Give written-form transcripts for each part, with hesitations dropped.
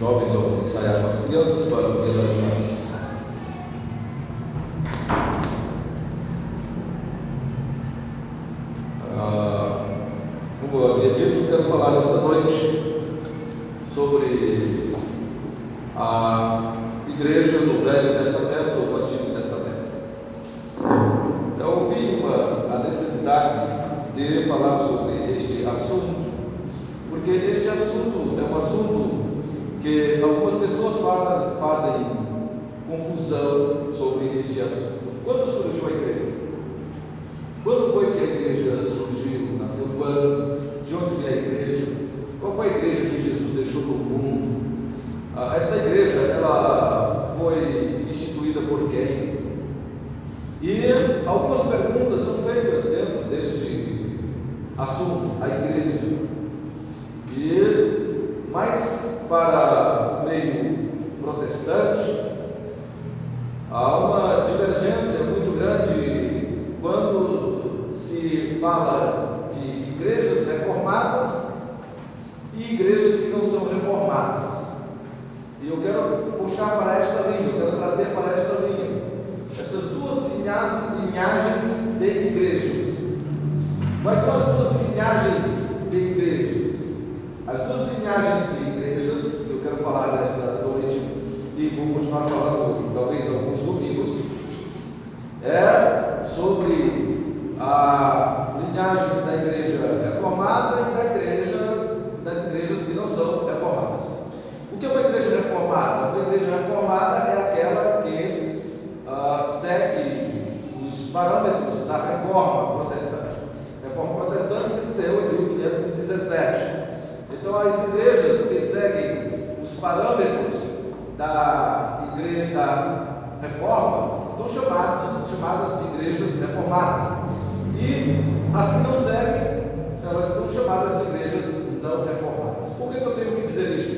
jovens vão ensaiar com as crianças para o Dia das Mães. Como eu havia dito, quero falar esta noite sobre a igreja do Velho Testamento ou do Antigo Testamento. Eu ouvi a necessidade de falar sobre este assunto, porque este assunto é um assunto que algumas pessoas fazem confusão sobre este assunto. Quando surgiu a igreja? Quando foi que a igreja surgiu? Nasceu quando? De onde veio a igreja? Qual foi a igreja que Jesus deixou para o mundo? Esta igreja, ela foi instituída por quem? E algumas perguntas são feitas dentro deste assunto, a igreja. Mas para o meio protestante, há uma divergência muito grande quando se fala de igrejas reformadas e igrejas que não são reformadas. E eu quero puxar para esta linha, eu quero trazer para esta linha estas duas linhagens de igrejas. Quais são as duas linhagens de igrejas? As duas linhagens de igrejas que eu quero falar nesta noite, e vou continuar falando talvez alguns domingos, é sobre a linhagem da igreja reformada e das igrejas que não são reformadas. O que é uma igreja reformada? Uma igreja reformada é aquela que segue os parâmetros da reforma protestante. A reforma protestante que se deu em 1517. Então, as igrejas que seguem os parâmetros da reforma são chamadas de igrejas reformadas. E as que não seguem, elas são chamadas de igrejas não reformadas. Por que eu tenho que dizer isso?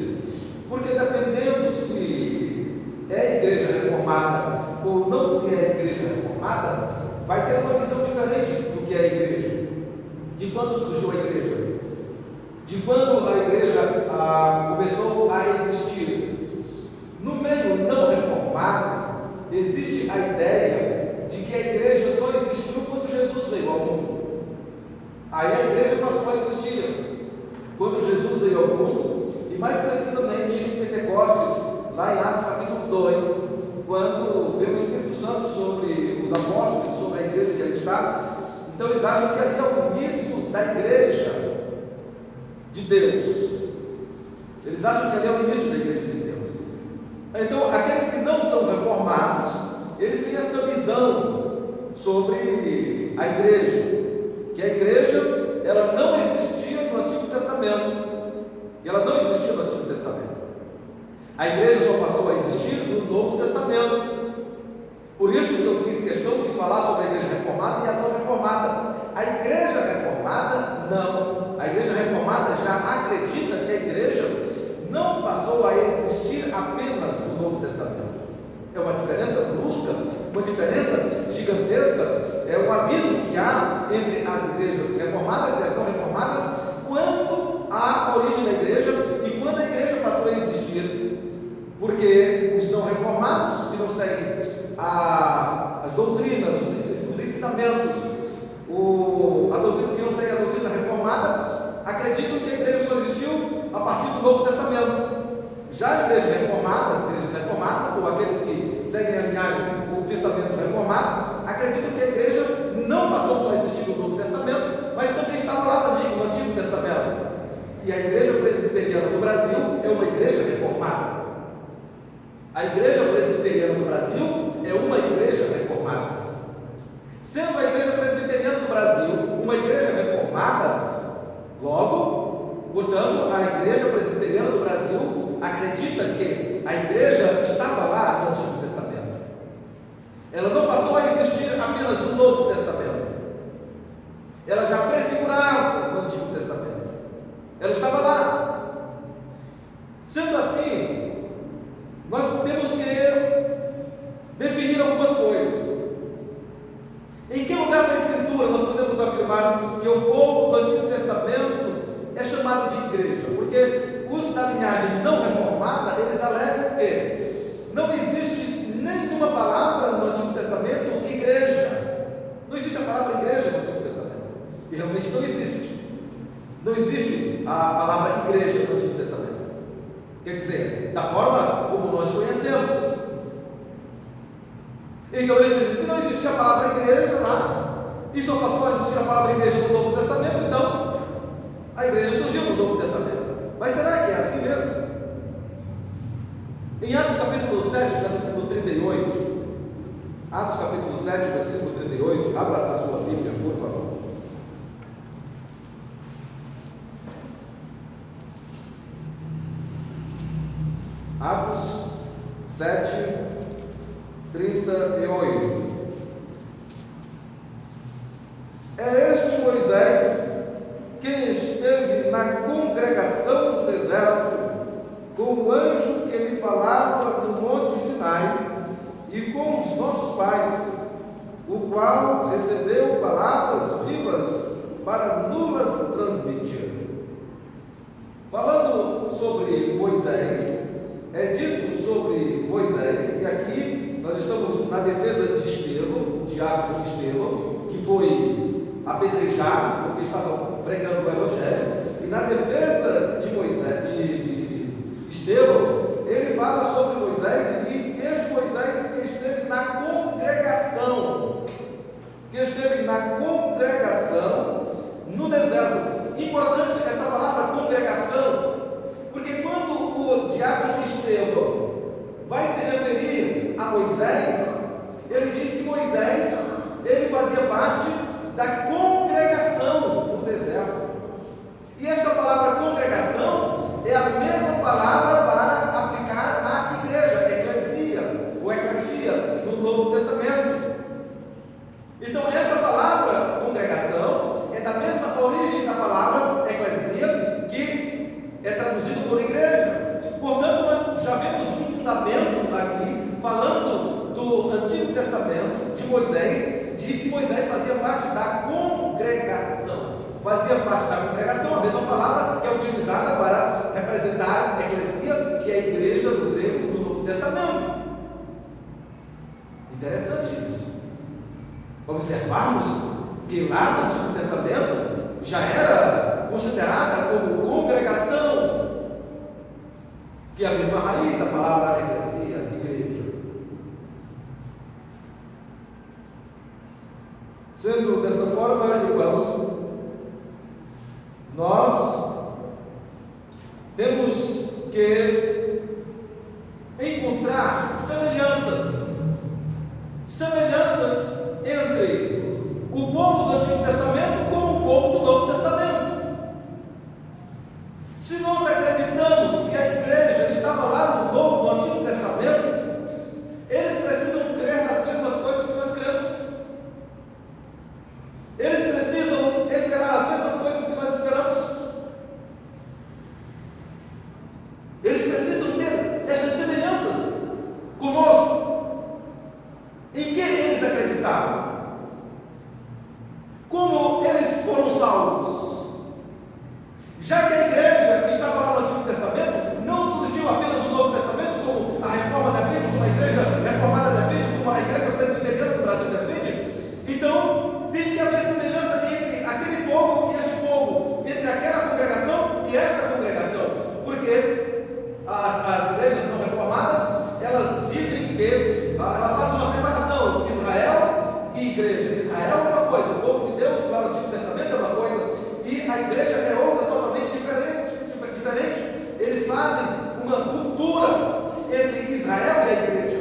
Porque dependendo se é igreja reformada ou não se é igreja reformada, vai ter uma visão diferente do que é a igreja. De quando surgiu a igreja? De quando a igreja começou a existir. No meio não reformado, existe a ideia de que a igreja só existiu quando Jesus veio ao mundo. Aí a igreja passou a existir quando Jesus veio ao mundo, e mais precisamente em Pentecostes, lá em Atos capítulo 2, quando veio o Espírito Santo sobre os apóstolos, sobre a igreja que ali está. Então eles acham que ali é o início da igreja de Deus. Eles acham que ali é o início da igreja de Deus. Então, aqueles que não são reformados, eles têm essa visão sobre a igreja, que a igreja, ela não existia no Antigo Testamento. E ela não existia no Antigo Testamento. A igreja só passou a existir no Novo Testamento. Por isso que eu fiz questão de falar sobre a igreja reformada e a não reformada. A igreja reformada, não. A igreja reformada já acredita que a igreja não passou a existir apenas no Novo Testamento. É uma diferença brusca, uma diferença gigantesca, é um abismo que há entre as igrejas reformadas e as não reformadas quanto à origem da igreja e quando a igreja passou a existir. Porque os não reformados, que não seguem as doutrinas, os ensinamentos, a doutrina que não segue a doutrina reformada, acreditam que a igreja só existiu a partir do Novo Testamento. Já a igreja reformada, as igrejas reformadas, ou aqueles que seguem a linhagem ou o pensamento reformado, acreditam que a igreja não passou só a existir no Novo Testamento, mas também estava lá no Antigo Testamento. E a igreja presbiteriana do Brasil é uma igreja reformada. A igreja presbiteriana do Brasil é uma igreja reformada. Sendo a igreja presbiteriana do Brasil uma igreja reformada, logo, portanto, a igreja presbiteriana do Brasil acredita que a igreja estava lá no Antigo Testamento. Ela não passou a existir apenas no Novo Testamento. Ela já prefigurava no Antigo Testamento. Ela estava lá. Sendo assim, nós temos que definir algumas coisas. Em que lugar da Escritura nós podemos afirmar que o povo do Antigo Testamento é chamado de igreja? Porque os da linhagem não reformada, a palavra igreja no Antigo Testamento. Quer dizer, da forma como nós conhecemos. Então ele diz: se não existia a palavra igreja lá, e só passou a existir a palavra igreja no Novo Testamento, então a igreja surgiu no Novo Testamento. Mas será que é assim mesmo? Em Atos capítulo 7, versículo 38, Atos capítulo 7, versículo 38, abra a sua Bíblia, por favor. Atos 7, 38. É este Moisés quem esteve na congregação do deserto com o anjo que lhe falava no monte Sinai e com os nossos pais, o qual recebeu palavras vivas para nulas transmitir. Falando sobre Moisés, é dito sobre Moisés, e aqui nós estamos na defesa de Estevão, o diácono Estevão, que foi apedrejado porque estava pregando o Evangelho, e na defesa de Moisés, de Estevão, ele fala sobre Moisés e diz que este Moisés que esteve na congregação, no deserto. Importante esta palavra congregação, porque quando o diácono Estevão vai se referir a Moisés, ele diz que Moisés, ele fazia parte da congregação no deserto. E esta palavra congregação é a mesma palavra para aplicar à igreja, eclesia, ou eclesia, no Novo Testamento. Então, esta palavra congregação é da mesma origem da palavra eclesia, que é traduzido por igreja. Portanto, nós já vemos um fundamento aqui, falando do Antigo Testamento, de Moisés, diz que Moisés fazia parte da congregação. Fazia parte da congregação, a mesma palavra que é utilizada para representar a eclesia, que é a igreja no grego do Novo Testamento. Interessante isso. Observarmos que lá no Antigo Testamento já era considerada como congregação, que é a mesma raiz da palavra eclesia, igreja. Sendo desta forma, irmãos, nós temos que encontrar semelhanças entre o povo do Antigo Testamento com o povo do Novo Testamento. Se nós acreditamos que a igreja estava lá no Antigo Testamento, eles precisam crer nas mesmas coisas que nós cremos. Eles precisam esperar as mesmas coisas que nós esperamos. Eles precisam ter estas semelhanças conosco. Em que eles acreditavam? Como eles foram salvos? Já que a igreja que estava lá no Antigo Testamento não surgiu apenas no Novo Testamento, como a reforma defende, como a igreja reformada defende, como a igreja presbiteriana do Brasil defende, então tem que haver semelhança entre aquele povo e este povo, entre aquela congregação e esta congregação, porque as igrejas não reformadas, elas dizem que elas fazem uma separação, Israel e igreja. Israel é uma coisa, o povo de Deus lá no Antigo Testamento é uma coisa, e a igreja é outra totalmente diferente. Eles fazem uma ruptura entre Israel e a igreja.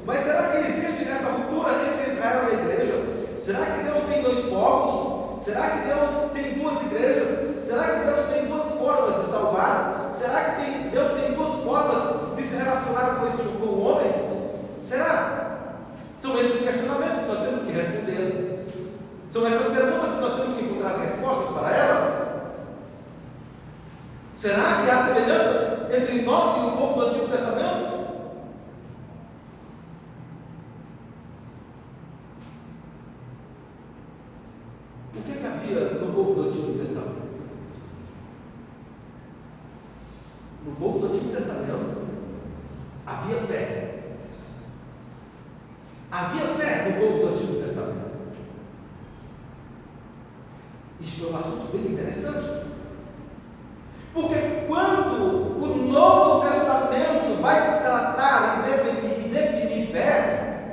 Mas será que existe essa ruptura entre Israel e a igreja? Será que Deus tem dois povos? Será que Deus tem duas igrejas? Será que Deus tem duas formas de salvar? Será que Deus tem duas formas de se relacionar com o homem? Será? São esses questionamentos que nós temos que responder. São essas perguntas que nós temos que encontrar respostas para elas. Será que há semelhanças entre nós e o povo do Antigo Testamento? O que havia no povo do Antigo Testamento? No povo do Antigo Testamento havia fé. Havia fé no povo do Antigo Testamento. Isto é um assunto bem interessante. Porque quando o Novo Testamento vai tratar e definir fé,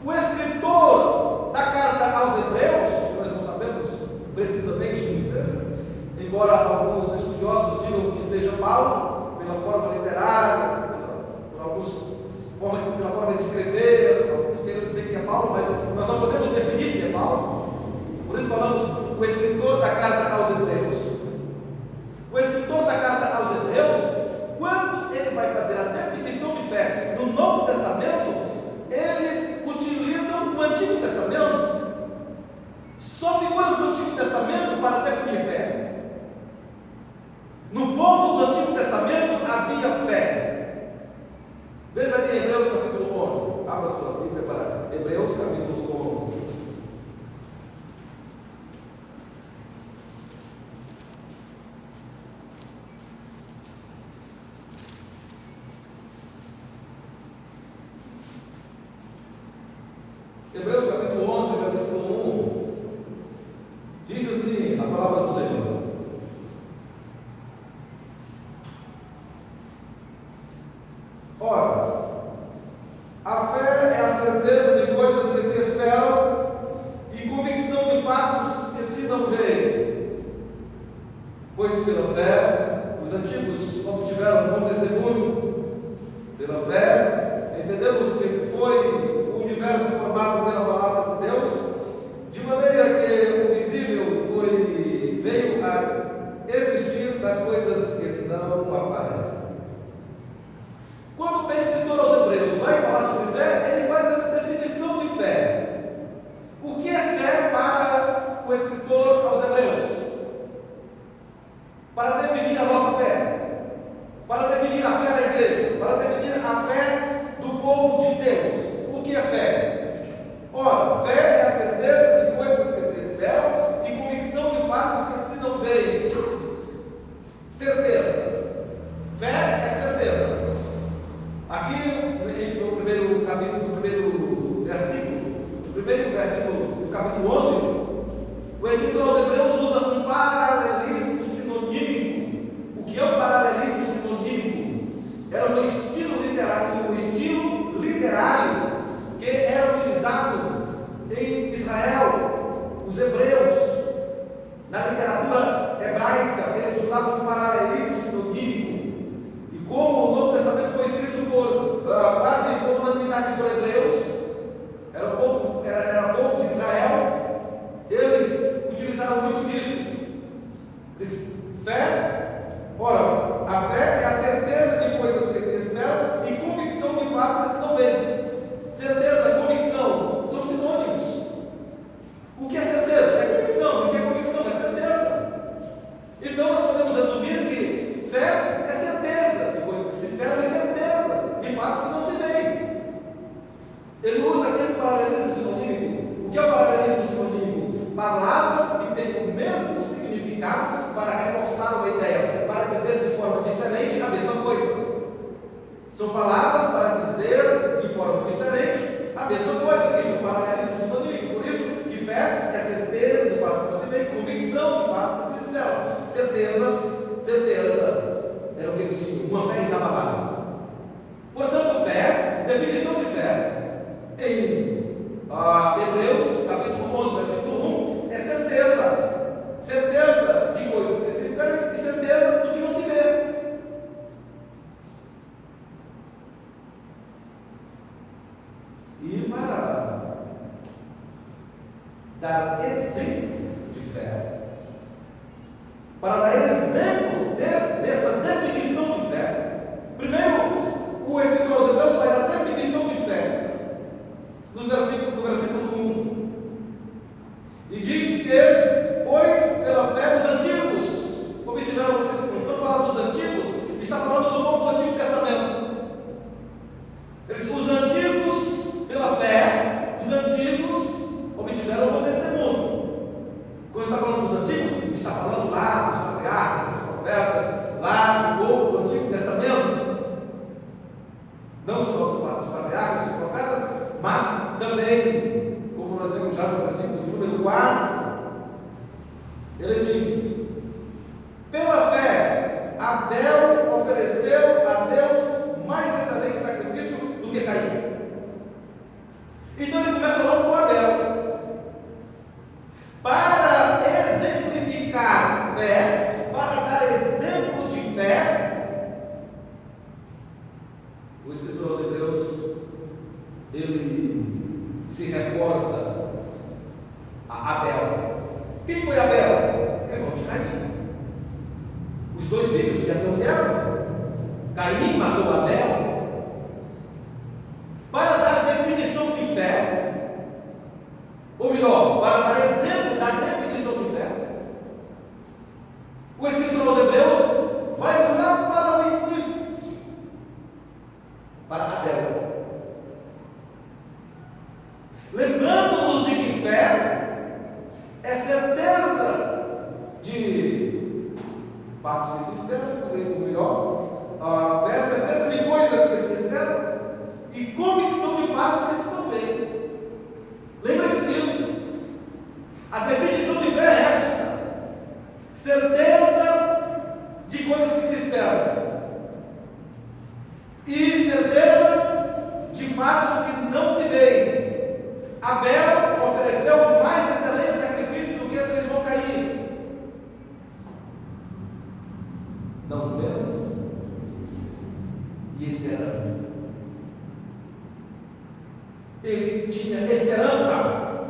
o escritor da carta aos Hebreus, nós não sabemos precisamente quem seja, embora alguns estudiosos digam que seja Paulo, pela forma literária, pela forma de escrever, alguns queiram dizer que é Paulo, mas nós não podemos definir que é Paulo. Por isso falamos o escritor da carta aos Hebreus. O escritor da carta aos Hebreus, quando ele vai fazer a definição de fé no Novo Testamento, eles utilizam o Antigo Testamento, só figuras do Antigo Testamento para definir fé. No povo do Antigo Testamento havia fé. Veja ali Hebreus capítulo 11. Abra sua Bíblia para Hebreus capítulo 11. Hebreus capítulo 11, versículo 1, diz assim a palavra do Senhor: ora, a fé é a certeza de coisas que se esperam e convicção de fatos que se não veem. Pois pela fé os antigos obtiveram bom testemunho. Pela fé entendemos que foi o universo formado pela palavra de Deus, de maneira que o visível veio a existir das coisas que não aparecem. Quando o escritor aos Hebreus vai falar sobre fé, ele faz essa definição de fé. O que é fé para o escritor aos Hebreus? Para definir a nossa fé, para definir a fé da igreja, para definir a fé do povo de Deus. O que é fé? Ora, fé é a certeza de coisas que se esperam e convicção de fatos que se não veem. Certeza. Fé é certeza. Aqui, no primeiro capítulo, no primeiro versículo do capítulo 11, o escritor aos Hebreus usa um paralelismo sinonímico. O que é um paralelismo sinonímico? Era um estilo literário que era utilizado em Israel. Os hebreus, na literatura hebraica, eles usavam um paralelismo sinonímico. E como o Novo Testamento foi escrito quase por unanimidade por hebreus, era povo de Israel, eles utilizaram muito disso. A fé é a certeza de coisas que se esperam e convicção de fatos que se não veem. Certeza, convicção, são sinônimos. O que é certeza? É convicção. O que é convicção? É certeza. Então nós podemos resumir que fé é certeza de coisas que se esperam e certeza de fatos que não se veem. Ele usa aqui esse paralelismo sinonímico. O que é o paralelismo sinonímico? Palavras que têm o mesmo significado para reforçar uma ideia, para dizer de forma diferente a mesma coisa. São palavras para dizer de forma diferente a mesma coisa. Isso é um paralelismo sinonímico. Por isso que fé é certeza de fatos que não se veem, convicção de fatos que se esperam. Certeza era o que eles tinham, uma fé inabalável. Portanto, fé, definição de fé em Hebreus, capítulo 11, versículo 1, é certeza de coisas que se esperam e certeza do que não se vê. E para dar exemplo de fé, para dar exemplo dessa definição de fé, primeiro o escritor aos Hebreus faz a definição de fé no versículo 1 e diz que, pois pela fé os antigos obtiveram. Quando fala dos antigos, está falando do povo do Antigo Testamento. Os antigos, pela fé, os antigos obtiveram bom testemunho. Quando está falando dos antigos, está falando lá dos patriarcas, dos profetas, lá do povo do Antigo Testamento. Não só dos patriarcas, dos profetas, mas também Então ele começa logo com Abel. Para exemplificar fé, para dar exemplo de fé, o escritor aos Hebreus, ele se reporta a Abel. Quem foi Abel? Irmão de Caim. Os dois filhos de Adão e Eva. Caim matou Abel. Para dar definição de fé, ou melhor, para dar exemplo da definição de fé, o escritor aos Hebreus vai lá para o início, para Abel, lembrando-nos de que fé é certeza de fatos que se esperam, ou melhor, fé é certeza de coisas que se esperam e convicção de fatos que se não veem. Lembre-se disso. A definição de fé é esta: certeza de coisas que se esperam e certeza de fatos que não se veem. Abel ofereceu o mais excelente sacrifício do que seu irmão Caim. Não vemos e esperamos. Ele tinha esperança.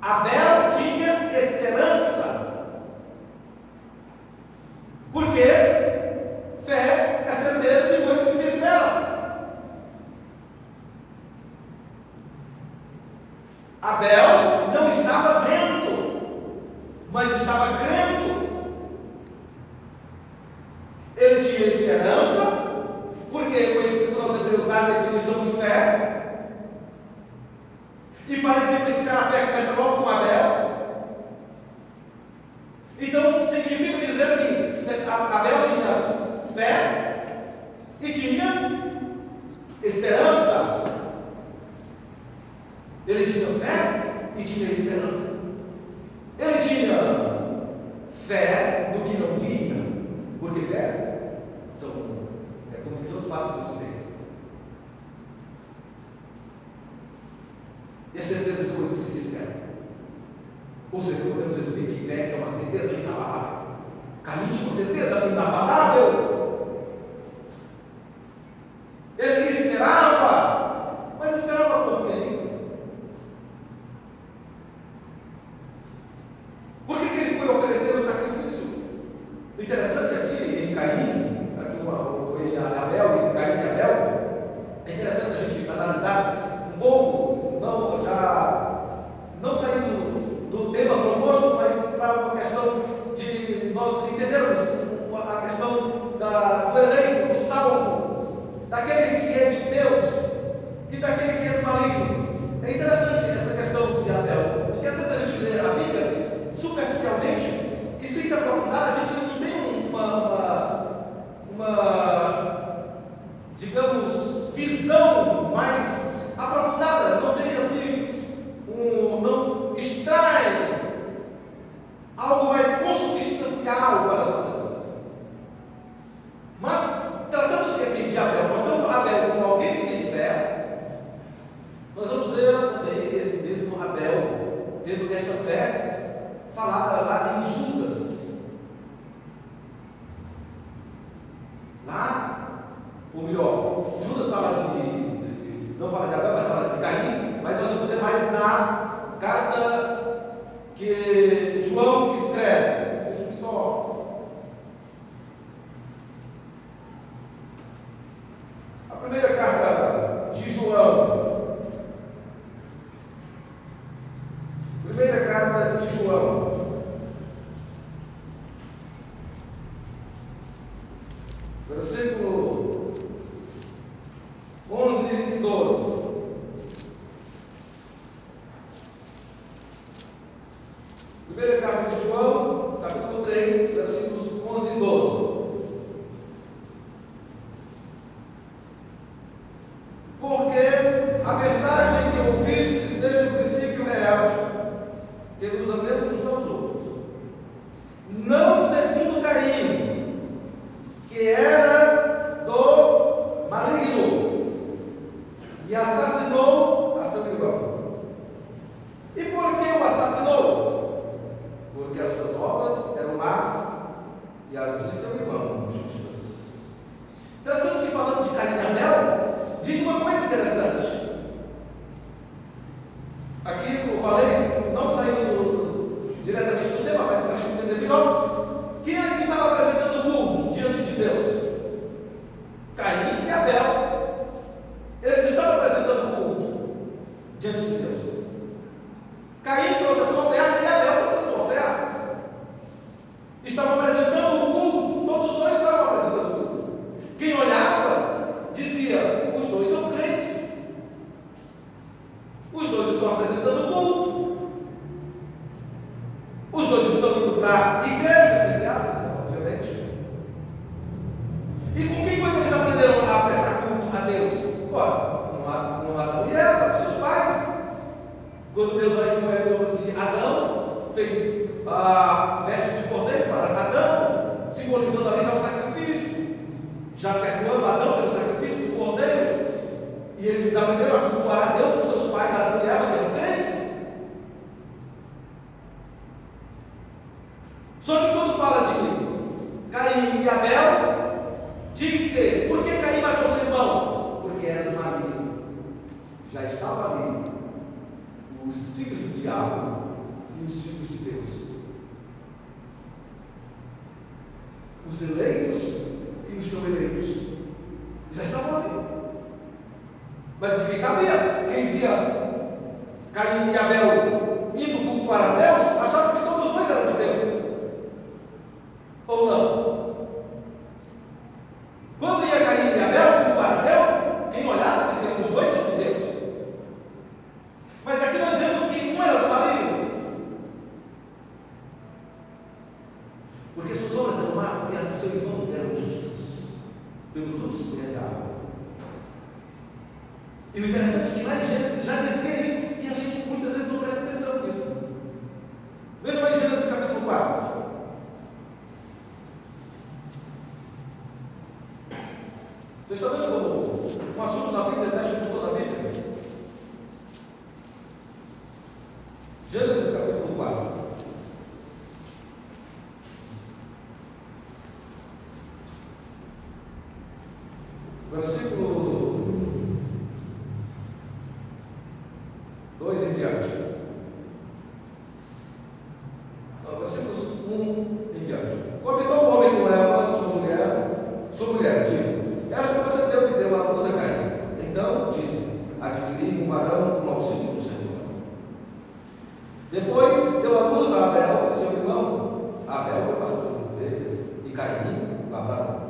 Abel tinha esperança. Porque fé é certeza de coisas que se esperam. Abel não estava vendo, mas estava crendo. Ele tinha esperança, porque o escritor aos Hebreus dá a definição de fé. E para exemplificar a fé, começa logo com Abel. Então, significa dizer que Abel tinha fé e tinha esperança. Ele tinha fé e tinha esperança. Ele tinha fé do que não via, porque fé é convicção de fatos que não se vê. E a certeza de coisas que se esperam. Ou seja, podemos resumir que fé é uma certeza inabalável. Caim tinha uma certeza inabalável. Ele esperava, mas esperava por quem? Por que ele foi oferecer o sacrifício? O interessante aqui em Caim, aqui em Abel, em Caim e Abel, é interessante a gente analisar um pouco. Não saindo do tema proposto, mas para uma questão de nós entendermos a questão do eleito, do salvo, daquele que é de Deus e daquele que é do maligno. É interessante essa questão de Abel, porque às vezes a gente lê a Bíblia superficialmente e sem se aprofundar, a gente não tem uma digamos, visão mais aprofundada, não tem assim, não extrai algo mais consubstancial para as nossas vidas. Mas, tratando-se aqui de Abel, mostrando Abel como alguém que tem fé, nós vamos ver também esse mesmo Abel tendo esta fé falada lá em Judas. Lá, ou melhor, Judas fala não fala de Abel, mas fala de Caim, mas nós vamos ver mais na carta que João escreve. Deixa eu só. A primeira carta de João. Primeira carta de João. Versículo 11 e 12. Primeira carta de João, capítulo 3, versículos 11 e 12. Porque a mensagem que ouvistes desde o princípio é esta: que nos amemos uns aos outros, não segundo Caim, que era do maligno e assassinou a diante de Deus. Caim trouxe a sua oferta e Abel trouxe a sua oferta. Estavam apresentando o culto, todos os dois estavam apresentando o culto. Quem olhava dizia: os dois são crentes, os dois estão apresentando o culto, os dois estão indo para a igreja, entre aspas, obviamente. E com quem foi que eles aprenderam a prestar culto a Deus? Ora, com Adão e Eva, seus pais. Quando Deus foi ao encontro de Adão, fez a veste de cordeiro para Adão, simbolizando ali já o sacrifício, já perdoando Adão pelo sacrifício do cordeiro, e eles aprenderam a cultuar a Deus com seus pais, Adão e Eva, que eram crentes. Só que quando fala de Caim e Abel, diz que, por que Caim matou seu irmão? Porque era do maligno. Já estava ali os filhos do diabo e os filhos de Deus, os eleitos e os não eleitos, já estavam ali. Mas ninguém sabia. Quem via Caim e Abel indo cultuar a Deus, achava que todos os dois eram de Deus, ou não? Quando ia Caim e Abel cultuar a Deus, quem olhava dizia: os dois são de Deus. Mas aqui nós vemos que um era do maligno, porque suas obras eram más e as do seu irmão eram justas. Pelos frutos se conhece a árvore. E o interessante é que lá em Gênesis já dizia isso, e a gente muitas vezes não presta atenção nisso. Veja lá em Gênesis capítulo 4. Você está vendo como um assunto da Bíblia mexe com toda a Bíblia? Gênesis capítulo 4. Versículo 2 em diante. Versículos 1 em diante. Convidou o homem com Eva, sua mulher, digo: esta você deu que deu a luz a Caim. Então disse: adquiri um varão com auxílio do Senhor. Depois deu a luz a Abel, seu irmão. Abel foi pastor de ovelhas e Caim lavrador.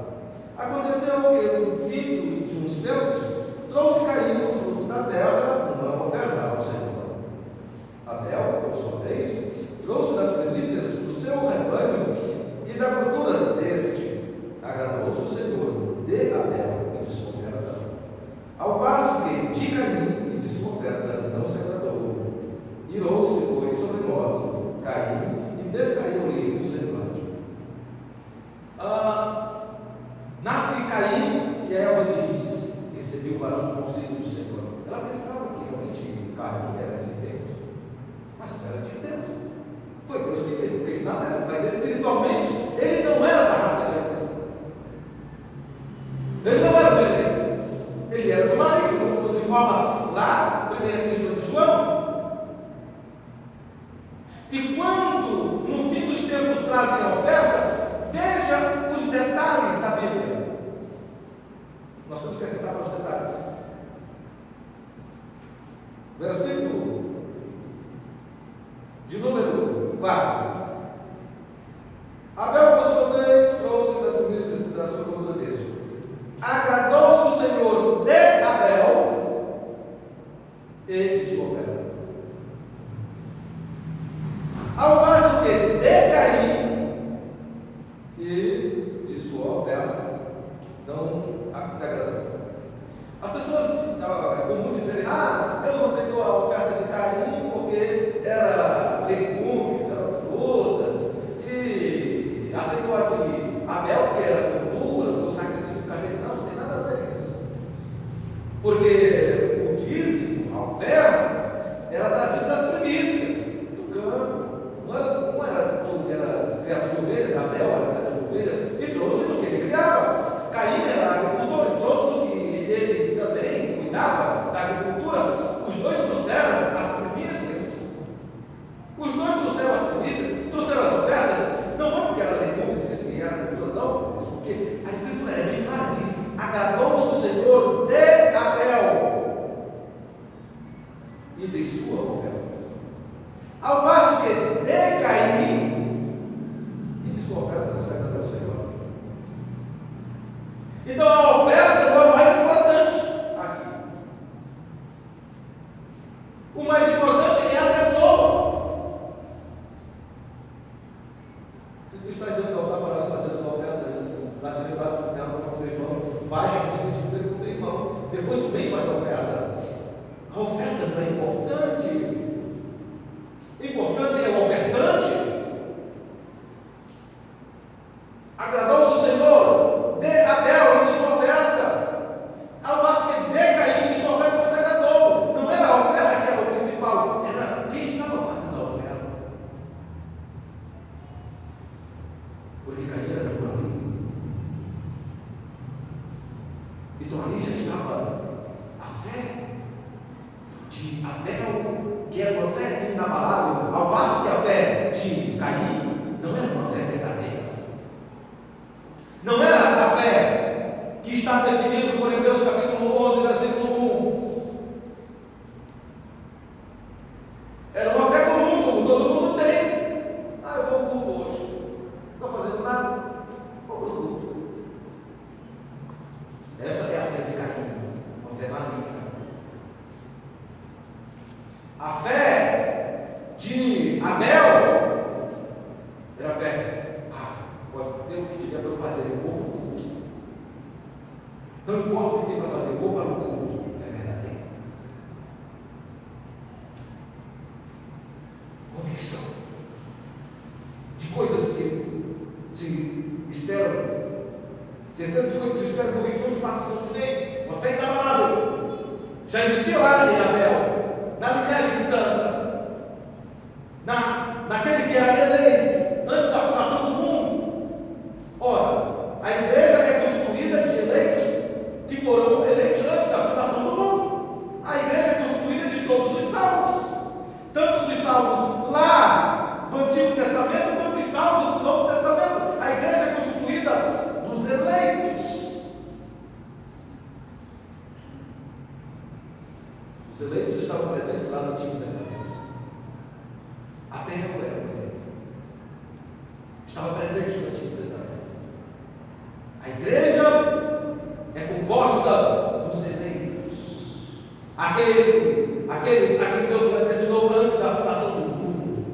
Aconteceu que, no fim de uns tempos, trouxe Caim o fruto da terra uma oferta ao Senhor. Abel, por sua vez, trouxe das primícias do seu rebanho e da gordura deste. Agradou-se o Senhor de Abel e de sua oferta, ao passo que de Caim e de sua oferta não se agradou. Irou-se, pois, sobremodo Caim e descaiu-lhe o semblante. Nasce Caim e Eva diz: recebi o varão com auxílio do Senhor. Ela pensava que realmente Caim era de Deus, mas não era de Deus. Foi Deus que fez com que ele nascesse, mas espiritualmente ele não era da raça eleita. Ele não era do eleito, ele era do maligno, como nos informa lá, 1 Epístola de João. E quando no fim dos tempos trazem a oferta, veja os detalhes da Bíblia. Nós temos que atentar para os detalhes. Versículo de número 4. Abel, por sua vez, trouxe das primícias da sua gordura deste. Agradou-se o Senhor de Abel e de sua oferta, ao passo que de Caim e de sua oferta não se agradou. As pessoas, é comum dizer: Deus não aceitou a oferta de Caim porque era legumes, eram frutas, e aceitou a de Abel porque era gordura, foi o sacrifício do carneiro. Não tem nada a ver com isso, porque o dízimo, a oferta, era trazido das primícias do campo. Não era criador de ovelhas, Abel era criador de ovelhas e trouxe do que ele criava. Caim era agricultor e trouxe do que ele também cuidava da agricultura. Os dois trouxeram as primícias. Os dois trouxeram as primícias, trouxeram as ofertas. Não foi porque era legumes, isso que era agricultura, não. Isso porque a Escritura é bem clara, diz: agradou-se o Senhor de Abel e de sua oferta. Ao passo que de Caim e de sua oferta não se agradou ao Senhor. Então a oferta é o mais importante aqui. O mais importante é a pessoa. Se tu estás dentro do altar para fazer a tua oferta, lá te levar esse tempo para o teu irmão, vai no seguinte para o teu irmão, depois tu vem e faz a oferta. A oferta não é importante. O importante é o ofertante. Agradou-se o Senhor de Abel e de sua oferta, ao passo que de Caim e de sua oferta não se agradou. Não era a oferta que era o principal, era quem estava fazendo a oferta. Porque Caim era como ali. Então ali já estava a fé de Abel, que era uma fé inabalável, ao passo que a fé de Caim não era uma fé verdadeira. Não era a fé que está definida por Hebreus capítulo 11, versículo 1. Era uma fé comum, como todo mundo tem. Eu vou ao culto hoje. Não estou fazendo nada. Vou para o culto. Esta é a fé de Caim, uma fé maligna. A fé de Abel era a fé. Pode ter o que tiver para eu fazer, eu vou para o culto. Não importa o que tem para fazer, eu vou para o culto. É verdadeiro. Convicção de coisas que se esperam, certeza de coisas que se esperam, convicção de fatos que não se veem. Uma fé inabalável. Já existia lá em Abel, na linhagem santa, naquele que era eleito antes da fundação do mundo. Ora, a igreja é constituída de eleitos que foram eleitos antes da fundação do mundo. A igreja é constituída de todos os salvos, tanto dos salvos lá do Antigo Testamento, quanto dos salvos do Novo Testamento. A igreja é constituída dos eleitos. Os eleitos estavam presentes lá no Antigo Testamento. Abel era um eleito. Estava presente no Antigo Testamento. A igreja é composta dos eleitos, aqueles a quem Deus predestinou antes da fundação do mundo.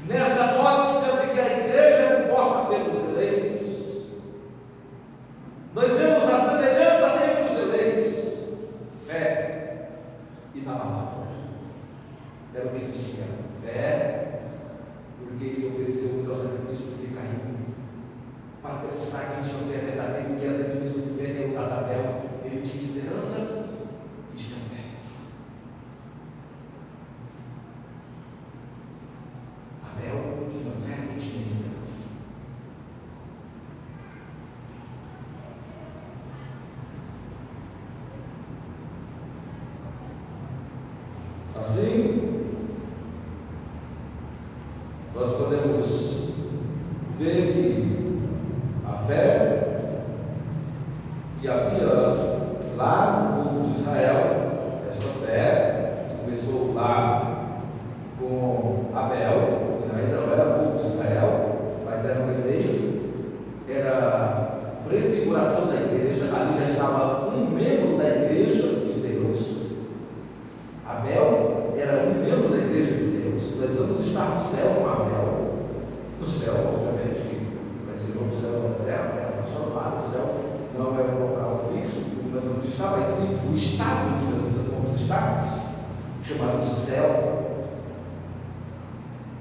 Nesta ótica de que a igreja é composta pelos eleitos, nós vemos a semelhança entre os eleitos, fé inabalável. Era o que existia, fé, porque ele ofereceu o melhor sacrifício do que Caim. Para acreditar que tinha fé verdadeira, que era a definição de fé que é usada Abel. Ele tinha esperança e tinha fé. Abel tinha fé e tinha esperança. Assim, nós podemos ver que a fé que havia lá no povo de Israel, esta fé que começou lá com Abel, que ainda não era povo de Israel, mas era um eleito, era prefiguração da igreja. Ali já estava um membro da igreja de Deus. Abel era um membro da igreja de Deus. Nós vamos estar no céu com Abel. No céu, obviamente, vai ser no céu da terra, só lá no céu, não é um local fixo, nós vamos estar, mas sim o estado em que nós vamos estar, chamado de céu.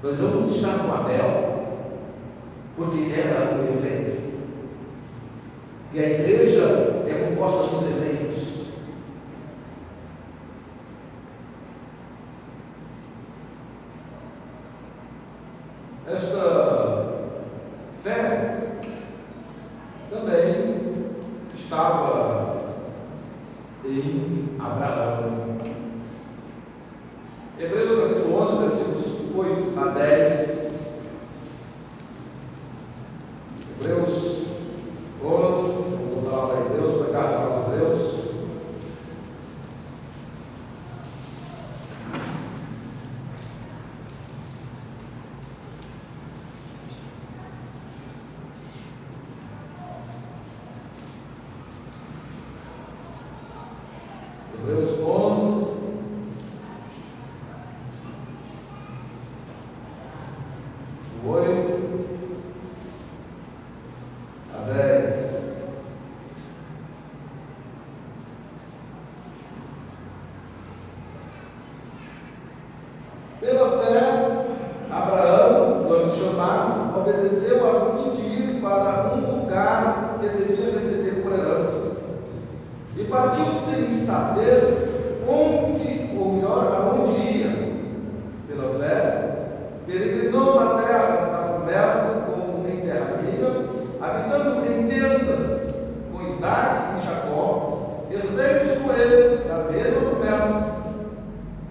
Nós vamos estar com Abel, porque era o eleito, e a igreja é composta dos eleitos. Esta fé também estava em Abraão. Hebreus capítulo 11, versículos 8 a 10. Hebreus 11, vamos falar para Hebreus, para carta aos Hebreus. Pela fé, Abraão, quando chamado, obedeceu a fim de ir para um lugar que devia receber por herança. E partiu sem saber onde, ou melhor, aonde ia. Pela fé, peregrinou na terra da promessa como em terra amiga, habitando em tendas com Isaac e Jacó, herdeiros com ele da mesma promessa,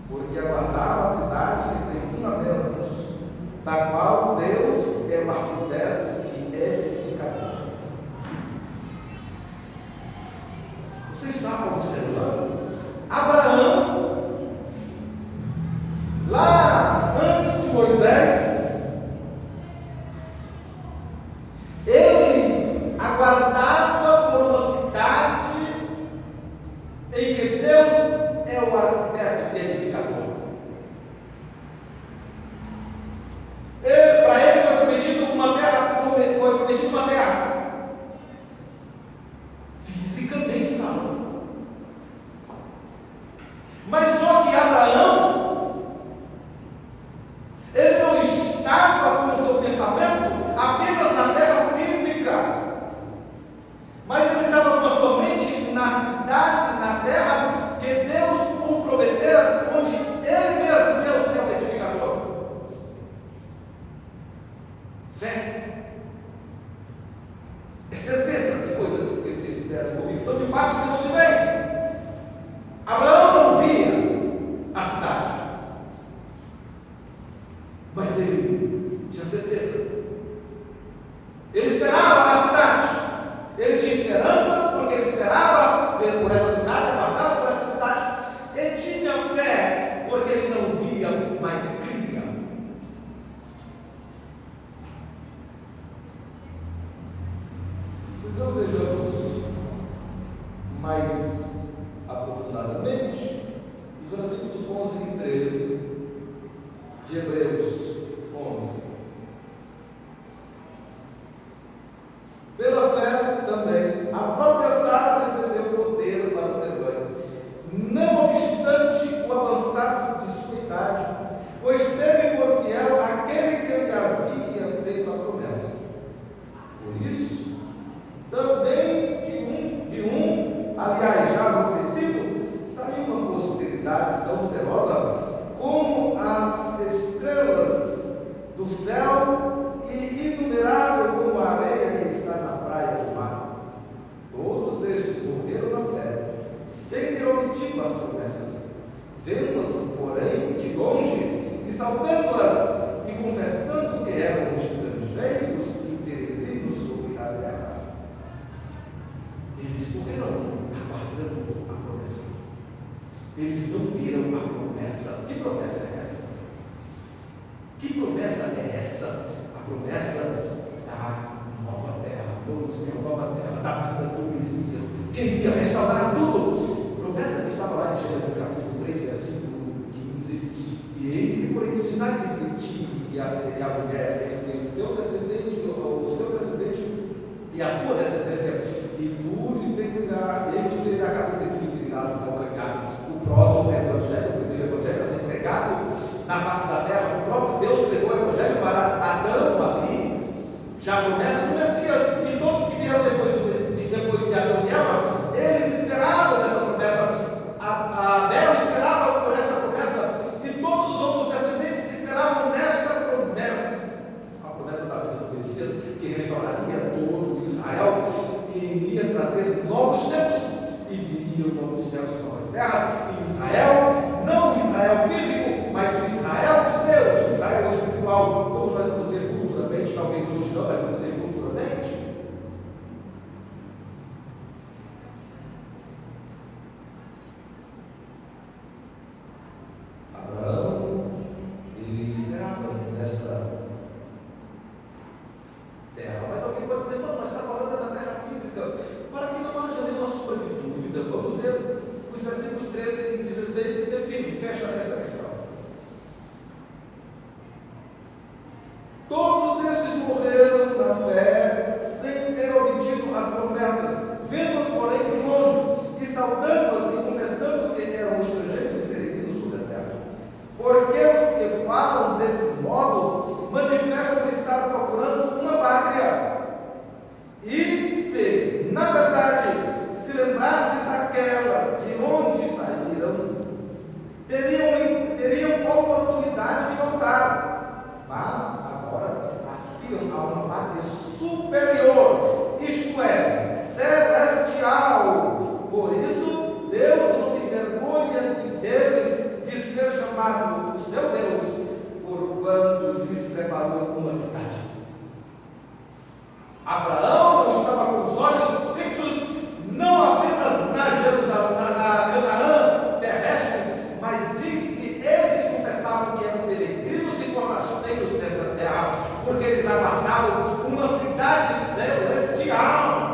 porque aguardava a cidade que tem fundamentos, da qual Deus é o arquiteto e edificador. Você está observando? Abraão, lá antes de Moisés, ele aguardava por uma cidade em que Deus é o arquiteto e edificador. Para ele foi prometido uma terra, fisicamente falando. Mas só que Abraão, ele não estava com o seu pensamento apenas na terra física, mas ele estava com a sua mente na cidade, na terra que Deus o prometera, onde ele mesmo, Deus, é o edificador. Fé é certeza de coisas que se esperam, convicção de fatos que não se veem. Abraão não via a cidade, mas ele tinha certeza. Ele esperava a cidade, ele tinha esperança, porque ele esperava por essa cidade, aguardava por essa cidade. Ele tinha fé, porque ele não via, mas cria. Se não vejamos mais aprofundadamente os versículos 11 e 13 de Hebreus 11. Pela fé também, a própria Sara recebeu poder para ser mãe, não obstante o avançado de sua idade, pois teve por fiel aquele que lhe havia feito a promessa. Por isso, também de um, aliás, já acontecido, saiu uma prosperidade tão numerosa como as estrelas do céu e inumerável como a areia que está na praia do mar. Todos estes morreram na fé, sem ter obtido as promessas, vendo-as, porém, de longe, e saudando-as, e confessando que eram estrangeiros e peregrinos sobre a terra. Eles morreram aguardando a promessa. Eles não viram a promessa. Que promessa é essa? Que promessa é essa? A promessa da nova terra, novo céu, nova terra, da vida do Messias, que iria restaurar tudo. Promessa que estava lá em Gênesis capítulo 3, versículo 15. E eis que por inimizade entre ti e a mulher, entre o teu descendente, o seu descendente e a tua descendência, e tu lhe ferirá, ele te ferirá a cabeça e tu lhe ferirás o calcanhar. O proto-evangelho, o primeiro evangelho a ser pregado na face da terra, o próprio Deus pregou o evangelho para Adão ali, já a promessa do Messias, e todos que vieram depois de Adão e Eva, eles esperavam esta promessa. Abel esperava por esta promessa, e todos os outros descendentes esperavam nesta promessa, a promessa da vida do Messias, que restauraria todo Israel, e iria trazer novos tempos, e viriam novos céus e novas terras, e Israel, não o Israel físico, mas o Israel de Deus, o Israel espiritual, como nós vamos ver futuramente, talvez hoje não, mas vamos ver futuramente. Abraão, ele esperava nesta terra, mas alguém pode dizer, não, mas está falando da terra física. Para que não haja nenhuma sombra de dúvida, vamos ver os versículos 13 e 16 que definem, fecha esta questão. Todos estes morreram na fé, sem ter obtido as promessas, vendo-as, porém, de longe, e saudando-as e confessando que eram estrangeiros e peregrinos sobre a terra. Porque os que obrigado, o seu Deus, por quanto lhes preparou uma cidade. Abraão não estava com os olhos fixos não apenas na Jerusalém, na Canaã terrestre, mas diz que eles confessavam que eram peregrinos e forasteiros desta terra, porque eles aguardavam uma cidade celestial.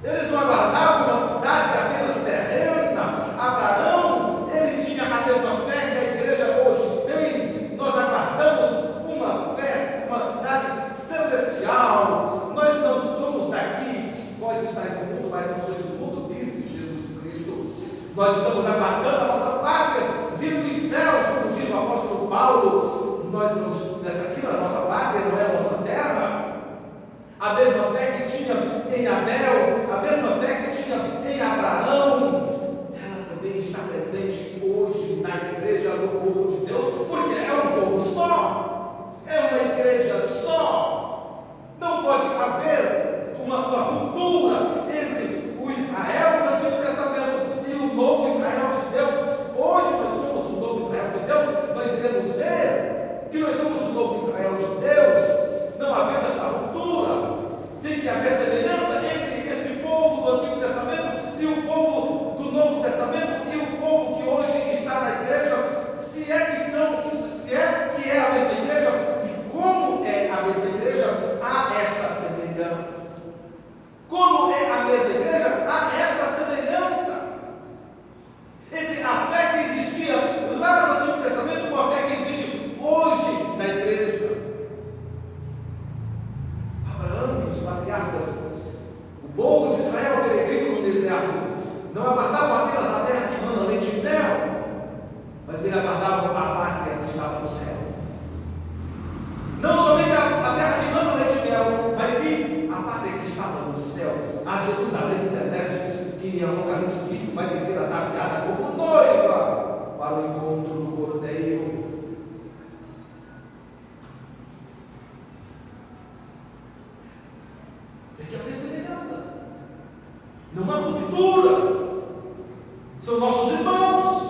Eles não aguardavam uma cidade apenas terrena. Abraão, ele tinha a mesma fé que a igreja hoje tem. Nós aguardamos uma fé, uma cidade celestial. Nós não somos daqui. Vós estáis no mundo, mas não sois do mundo, disse Jesus Cristo. Nós estamos aguardando a nossa pátria, vindo dos céus, como diz o apóstolo Paulo. Nós não, nessa aqui, a nossa pátria não é a nossa terra. A mesma fé que tinha em Abel, a mesma fé que tinha em Abraão, ela também está presente hoje na igreja, no povo de Deus, porque é um povo só, é uma igreja só. Não pode haver uma ruptura entre o Israel do Antigo Testamento e o novo Israel de Deus. Hoje nós somos o novo Israel de Deus, nós iremos ver que nós somos o novo Israel de Deus. Não havendo esta ruptura, tem que haver semelhança entre este povo do Antigo Testamento e o povo do Novo Testamento e o povo que hoje está na igreja, se é que é a mesma igreja, e como é a mesma igreja, há esta semelhança. Como é a mesma igreja, há esta semelhança entre a fé que existia lá no Antigo Testamento com a fé que existe hoje na igreja. Abraão e os patriarcas, o povo de Israel peregrino no deserto, não aguardavam apenas a terra que mana leite e mel, mas eles aguardavam a pátria que estava no céu. Não somente a terra que mana leite e mel, mas sim a pátria que estava no céu, a Jerusalém celeste, que em Apocalipse diz que vai descer ataviada como noiva para o encontro do Cordeiro. Tem que haver semelhança, não há ruptura, são nossos irmãos.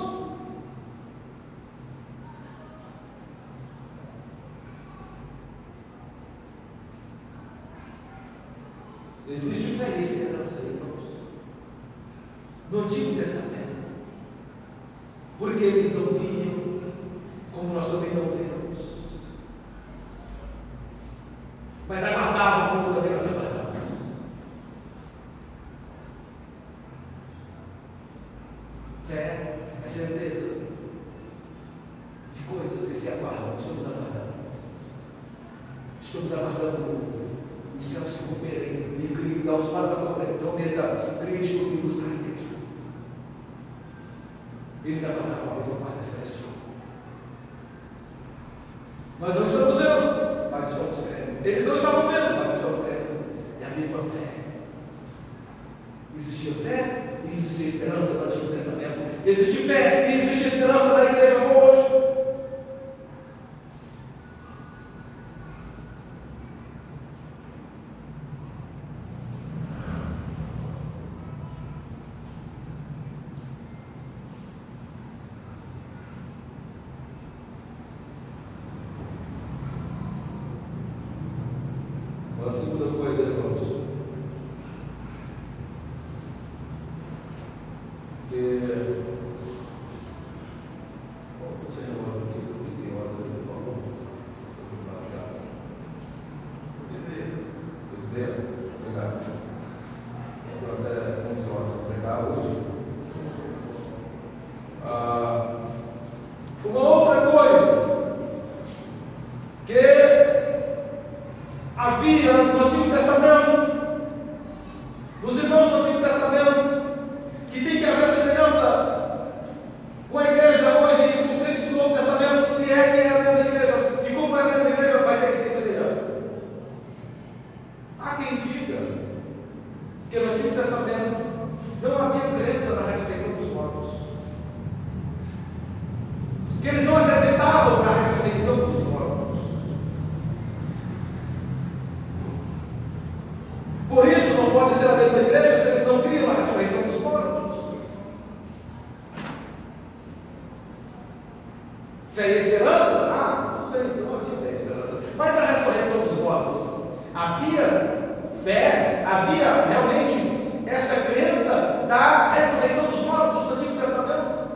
Existe fé e esperança, irmãos, no Antigo Testamento, porque eles não viam como nós também não vemos, mas aguardavam como também nós aguardamos. Fé é certeza de coisas que se aguardam. Estamos aguardando os céus se romperem e Cristo, aos fatos da trombeta, Cristo vir buscar a igreja. Eles aguardavam a mesma parte celestial. Nós não estamos vendo, mas estamos crendo. Eles não estavam vendo, mas estão crendo. É a mesma fé. Existia fé e existia esperança no Antigo Testamento. Existe fé e existe esperança na igreja hoje. A segunda coisa, irmãos, que você relógio aqui, porque tem horas aí, por favor, obrigado. Estou até 11 horas para pregar hoje. Uma outra coisa que havia no Antigo Testamento, nos irmãos do Antigo Testamento, que tem que haver semelhança com a igreja hoje e com os crentes do Novo Testamento, se é que é a mesma igreja, e como é a mesma igreja, vai ter que ter semelhança. Há quem diga que no Antigo Testamento não havia crença na ressurreição dos mortos, que eles não acreditavam na ressurreição dos mortos. Por isso não pode ser a mesma igreja se eles não criam a ressurreição dos mortos. Fé e esperança? Ah, tudo bem, não havia fé e esperança. Mas a ressurreição dos mortos, havia fé, havia realmente esta crença da ressurreição dos mortos no Antigo Testamento?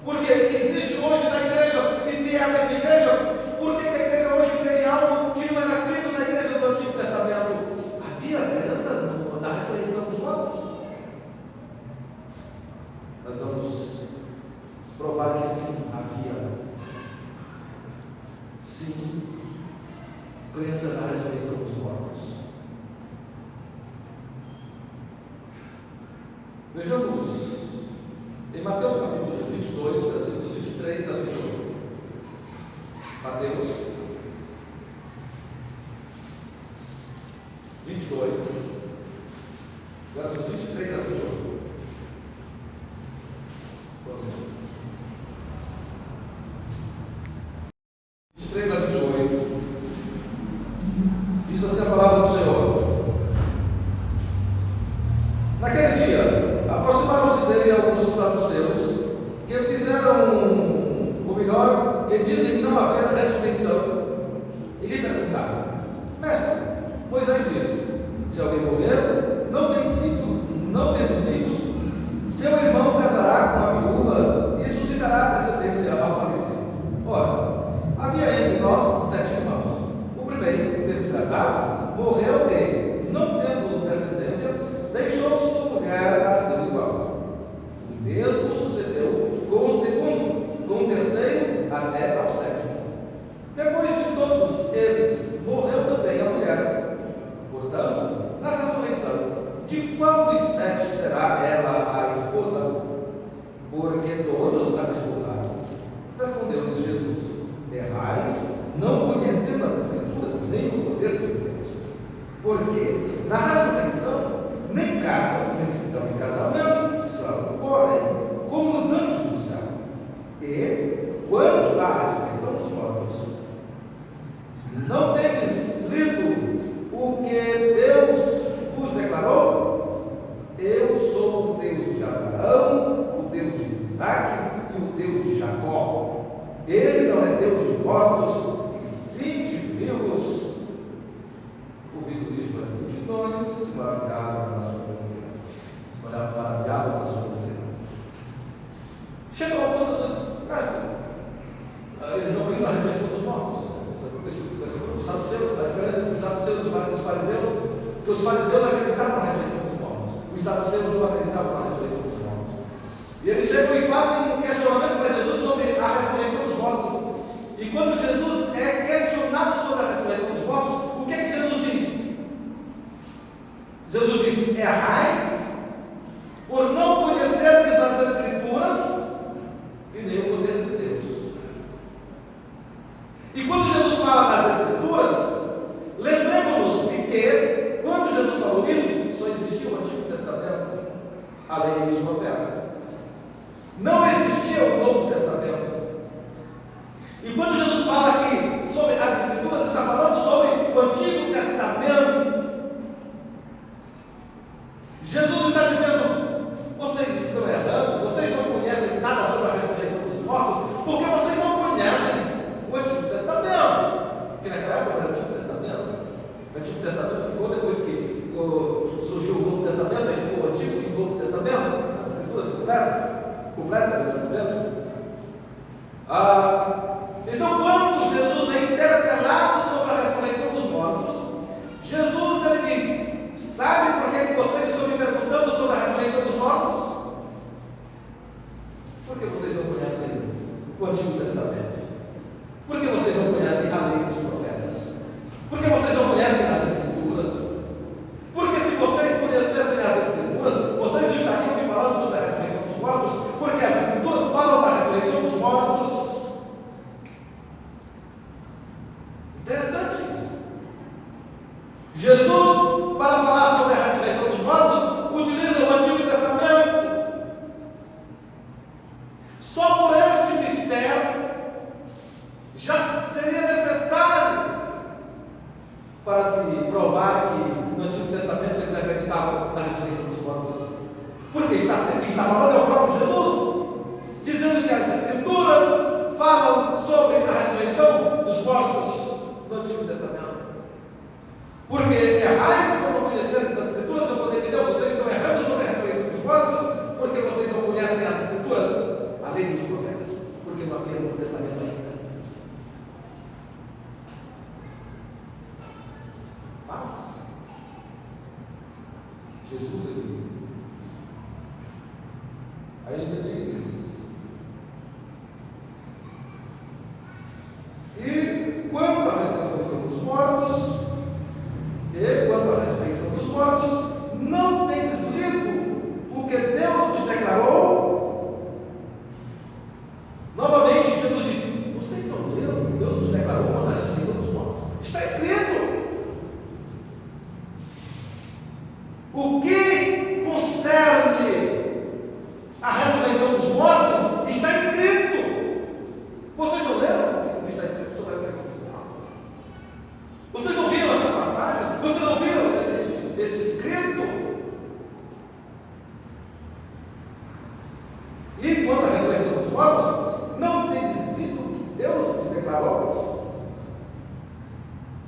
Porque existe hoje na igreja, e se é a mesma igreja, por que a igreja hoje crê em algo que não era crido na igreja do Antigo Testamento? Havia crença na ressurreição dos mortos? Nós vamos provar que sim, havia. Sim, crença na ressurreição dos mortos. Vejamos em Mateus capítulo 22, versículos 23 a 28. Mateus 22, versos 23 a 28. 23 a 28, diz assim a palavra do Senhor: naquele dia, aproximaram-se dele alguns saduceus, que fizeram o melhor, que dizem não haver ressurreição, e lhe perguntaram: mestre, Moisés disse, se alguém morrer, não tendo filhos, seu irmão casará com a viúva e suscitará descendência ao falecer. Ora, havia entre nós 7 irmãos. O primeiro, tendo casado, morreu e, não tendo descendência, deixou sua mulher a seu igual. O mesmo sucedeu com o segundo, com o terceiro, até ao 7º. Depois de todos eles, morreu também a mulher. Portanto, na ressurreição, de qual dos 7 será ela a esposa? Porque todos a desposaram. Respondeu-lhes Jesus: errais, não conhecendo as Escrituras nem o poder de Deus. Porque na ressurreição nem casam, nem se dão em casamento, são, porém, como os anjos do céu. E, quanto à ressurreição dos mortos, não tendes lido o que Deus vos declarou? Eu sou o Deus de Abraão, o Deus de Isaque e o Deus de Jacó. Ele não é Deus de mortos, e sim de vivos. Ouvindo isto, as multidões se maravilhavam na sua doutrina. Chegam algumas pessoas, eles não creem na ressurreição dos mortos. Os saduceus, a diferença entre os saduceus e os fariseus, que os fariseus acreditavam na ressurreição dos mortos, os saduceus não acreditavam na ressurreição dos mortos. E eles chegam e fazem um questionamento para Jesus sobre a ressurreição dos mortos. E quando Jesus é questionado sobre a ressurreição dos mortos, o que é que Jesus diz? Jesus diz: errais por não conhecerdes as Escrituras e nem o poder de Deus. E quando Jesus fala das Escrituras, lembremos-nos de que, quando Jesus falou isso, só existia o Antigo Testamento, a lei e os profetas. Não existia o Novo Testamento. E quando Jesus fala aqui sobre as Escrituras, está falando sobre o Antigo Testamento. Jesus está dizendo: vocês estão errando, vocês não conhecem nada sobre a ressurreição dos mortos, porque vocês não conhecem o Antigo Testamento. Porque naquela época era o Antigo Testamento. O Antigo Testamento ficou depois que surgiu o Novo Testamento, aí ficou o Antigo e o Novo Testamento, as Escrituras completas, melhor dizendo. Então, quando Jesus é interpelado sobre a ressurreição dos mortos, Jesus ele diz: sabe por que vocês estão me perguntando sobre a ressurreição dos mortos? Porque vocês não conhecem o Antigo Testamento. Porque vocês não conhecem a lei dos profetas. Porque vocês não conhecem as Escrituras. Porque se vocês conhecessem as Escrituras, vocês não estariam me falando sobre a ressurreição dos mortos, porque as Escrituras falam da ressurreição dos mortos. Interessante isso. Jesus, para falar sobre a ressurreição dos mortos, utiliza o Antigo Testamento. Só por este mistério já seria necessário para se provar que no Antigo Testamento eles acreditavam na ressurreição dos mortos. Porque quem está falando é o próprio Jesus, dizendo que as Escrituras falam sobre a ressurreição dos mortos no Antigo Testamento. Porque errais por não conhecerem as Escrituras do poder de Deus. Vocês estão errando sobre a ressurreição dos mortos, porque vocês não conhecem as Escrituras, a lei dos profetas, porque não havia Novo Testamento ainda. Mas Jesus ainda diz: e quanto à ressurreição dos mortos, não tendes lido o que Deus nos declarou? Novamente, Jesus diz: vocês não leram o que Deus nos declarou quanto à ressurreição dos mortos? Está escrito. O que concerne a ressurreição dos mortos está escrito. Vocês não leram o que está escrito sobre a ressurreição dos mortos? Vocês não viram essa passagem? Vocês não viram este escrito? E quanto à ressurreição dos mortos, não tendes lido o que Deus nos declarou?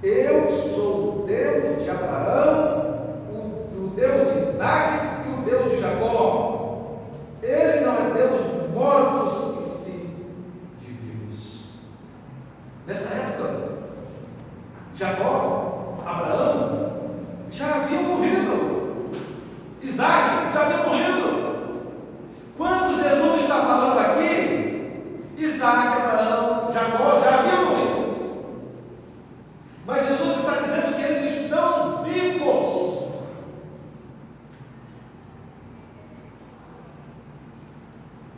Eu sou o Deus de Abraão, o Deus de Isaac e o Deus de Jacó. Ele não é Deus de mortos, e sim de vivos. Nesta época, Jacó, Abraão já haviam morrido. Isaac já havia morrido. Quando Jesus está falando aqui, Isaac, Abraão, Jacó já haviam morrido. Mas Jesus está dizendo que eles estão vivos.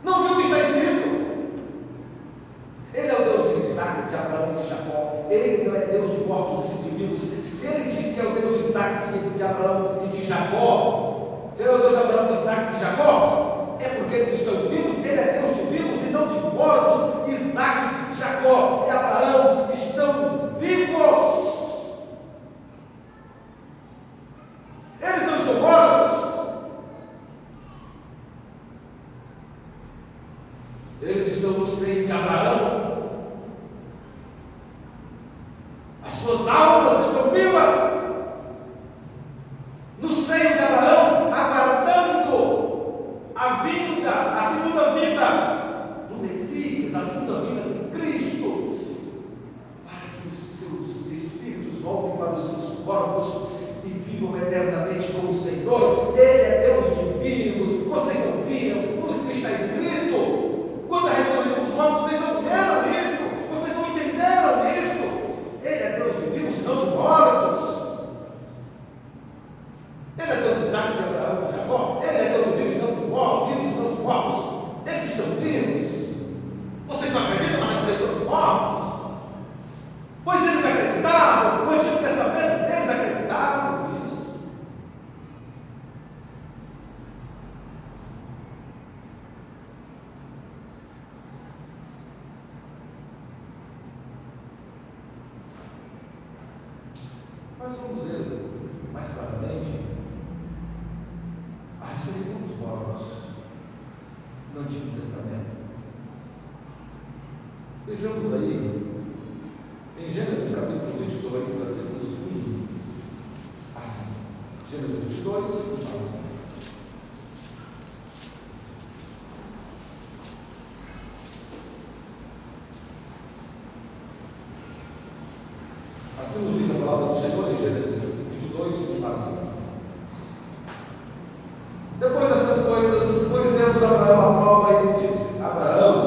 Não viu o que está escrito? Ele é o Deus de Isaac, de Abraão e de Jacó. Ele não é Deus de mortos e de vivos. Se ele diz que é o Deus de Isaac, de Abraão e de Jacó, se ele é o Deus de Abraão, de Isaac e de Jacó, é porque eles estão vivos. Ele é Deus de vivos e não de mortos. Isaac, Jacó e Abraão estão vivos. Eles não estão mortos. Eles estão no seio de Abraão. As suas almas estão vivas no seio de Abraão, aguardando a vinda, a segunda vinda do Messias, a segunda vinda de Cristo, para que os seus espíritos voltem para os seus corpos e vivam eternamente com o Senhor. Ele é Deus de vivos. Vocês não viram o que está escrito? Quando a ressurreição dos mortos, vocês não leram isto? Vocês não entenderam isto? Ele é Deus de vivos, não de mortos. Ele é Deus de Isaac, de Abraão e de Jacó. Ele é Deus de vivos, não de mortos. Vivos, não de mortos. Eles estão vivos. Vocês não acreditam na ressurreição dos mortos? Pois eles acreditavam. No Antigo Testamento, eles acreditavam nisso. Mas vamos ver mais claramente a ressurreição dos mortos no Antigo Testamento. Vejamos aí em Gênesis capítulo 22, versículos 1 a 5. Gênesis 22, 1 a 5. Assim nos diz a palavra do Senhor em Gênesis 22, 1 a 5. Depois destas coisas, pôs Deus Abraão à prova e lhe disse: Abraão,